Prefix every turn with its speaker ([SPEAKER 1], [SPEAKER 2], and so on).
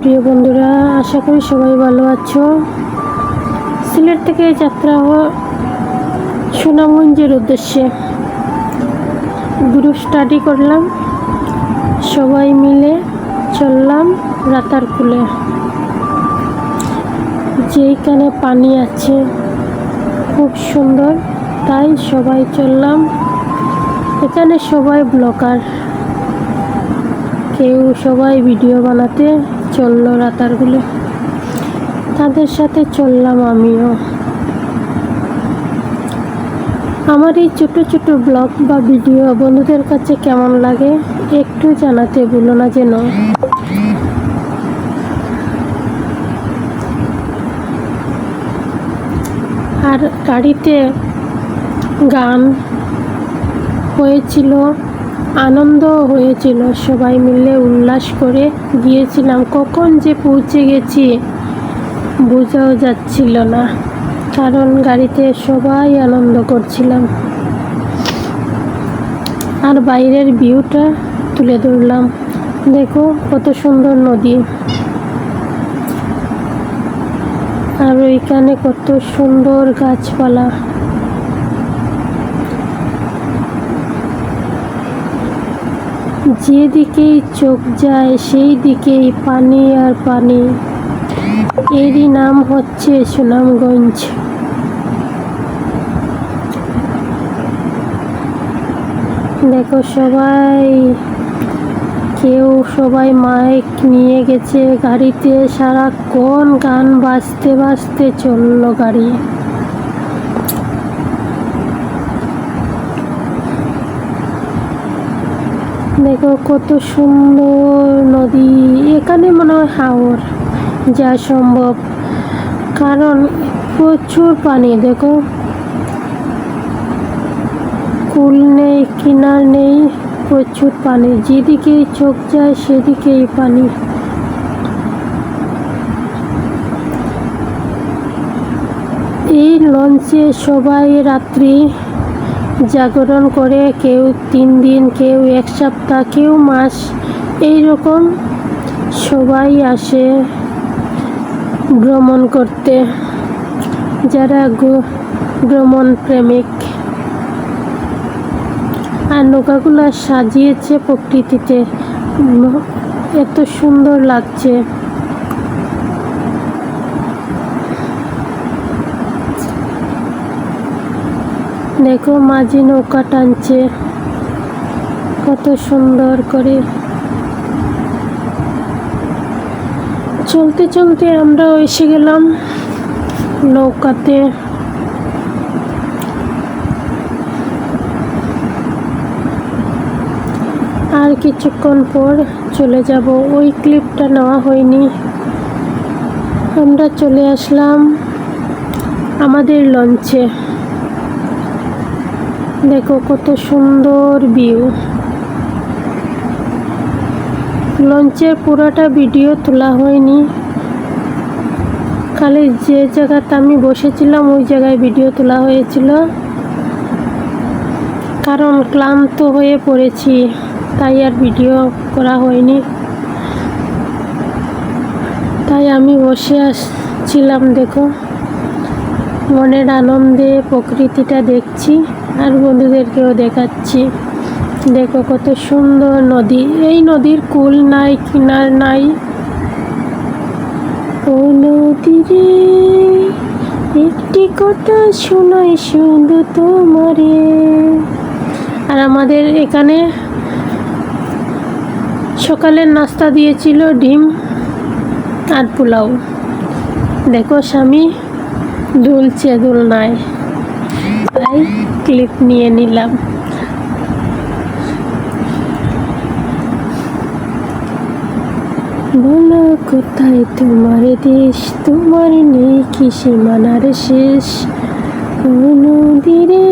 [SPEAKER 1] প্রিয় বন্ধুরা, আশা করি সবাই ভালো আছো। সিলেট থেকে যাত্রা সুনামগঞ্জের উদ্দেশ্যে গ্রুপ স্টাডি করলাম, সবাই মিলে চললাম রাতারকুলে। যেইখানে পানি আছে খুব সুন্দর, তাই সবাই চললাম। এখানে সবাই ব্লগার, সবাই ভিডিও বানাতে চললো রাতারকুলে, তাদের সাথে চললাম আমিও। আমার এই ছোট ছোট ব্লগ বা ভিডিও বন্ধুদের কাছে কেমন লাগে একটু জানাতে ভুলো না যেন। আর গাড়িতে গান হয়েছিল, আনন্দ হয়েছিল, সবাই মিলে উল্লাস করে গিয়েছিলাম। কখন যে পৌঁছে গেছি বোঝাও যাচ্ছিল না, কারণ গাড়িতে সবাই আনন্দ করছিলাম। আর বাইরের ভিউটা তুলে ধরলাম, দেখো কত সুন্দর নদী, আর ওইখানে কত সুন্দর গাছপালা। যেদিকেই চোখ যায় সেই দিকেই পানি আর পানি। এরই নাম হচ্ছে সুনামগঞ্জ। দেখো সবাই মাইক নিয়ে গেছে গাড়িতে, সারাক্ষণ গান বাজতে বাজতে চললো গাড়ি। দেখো কত সুন্দর নদী। এখানে মনে হয় হাওর যা সম্ভব, কারণ প্রচুর পানি। দেখো কুল নেই, কিনার নেই, প্রচুর পানি। যেদিকেই চোখ যায় সেদিকেই পানি। এই লঞ্চে সবাই রাত্রি জাগরণ করে, কেউ 3 দিন, কেউ 1 সপ্তাহ, কেউ মাস, এইরকম সবাই আসে ভ্রমণ করতে, যারা ভ্রমণ প্রেমিক। আর নৌকাগুলো সাজিয়েছে প্রকৃতিতে, এত সুন্দর লাগছে। দেখো মাঝি নৌকা টানছে কত সুন্দর করে। চলতে চলতে আমরাও এসে গেলাম নৌকাতে। আর কিছুক্ষণ পর চলে যাব। ওই ক্লিপটা নেওয়া হয়নি। আমরা চলে আসলাম আমাদের লঞ্চে। দেখো কত সুন্দর ভিউ। লঞ্চের পুরোটা ভিডিও তোলা হয়নি, খালি যে জায়গাতে আমি বসেছিলাম ওই জায়গায় ভিডিও তোলা হয়েছিল, কারণ ক্লান্ত হয়ে পড়েছি, তাই আর ভিডিও করা হয়নি। তাই আমি বসে আসছিলাম, দেখো মনের আনন্দে প্রকৃতিটা দেখছি আর বন্ধুদেরকেও দেখাচ্ছি। দেখো কত সুন্দর নদী। এই নদীর কুল নাই, কিনার নাই। ও নদী রে, একটি কথা শোনাই শুধু তোমারে। আর আমাদের এখানে সকালের নাস্তা দিয়েছিল ডিম আর পোলাও। দেখো স্বামী দুলছে দোলনায়, তাই ক্লিপ নিয়ে নিলাম। বলো কোথায় তোমার দেশ, তোমার নেই কি সীমানার শেষ। ও নদী রে।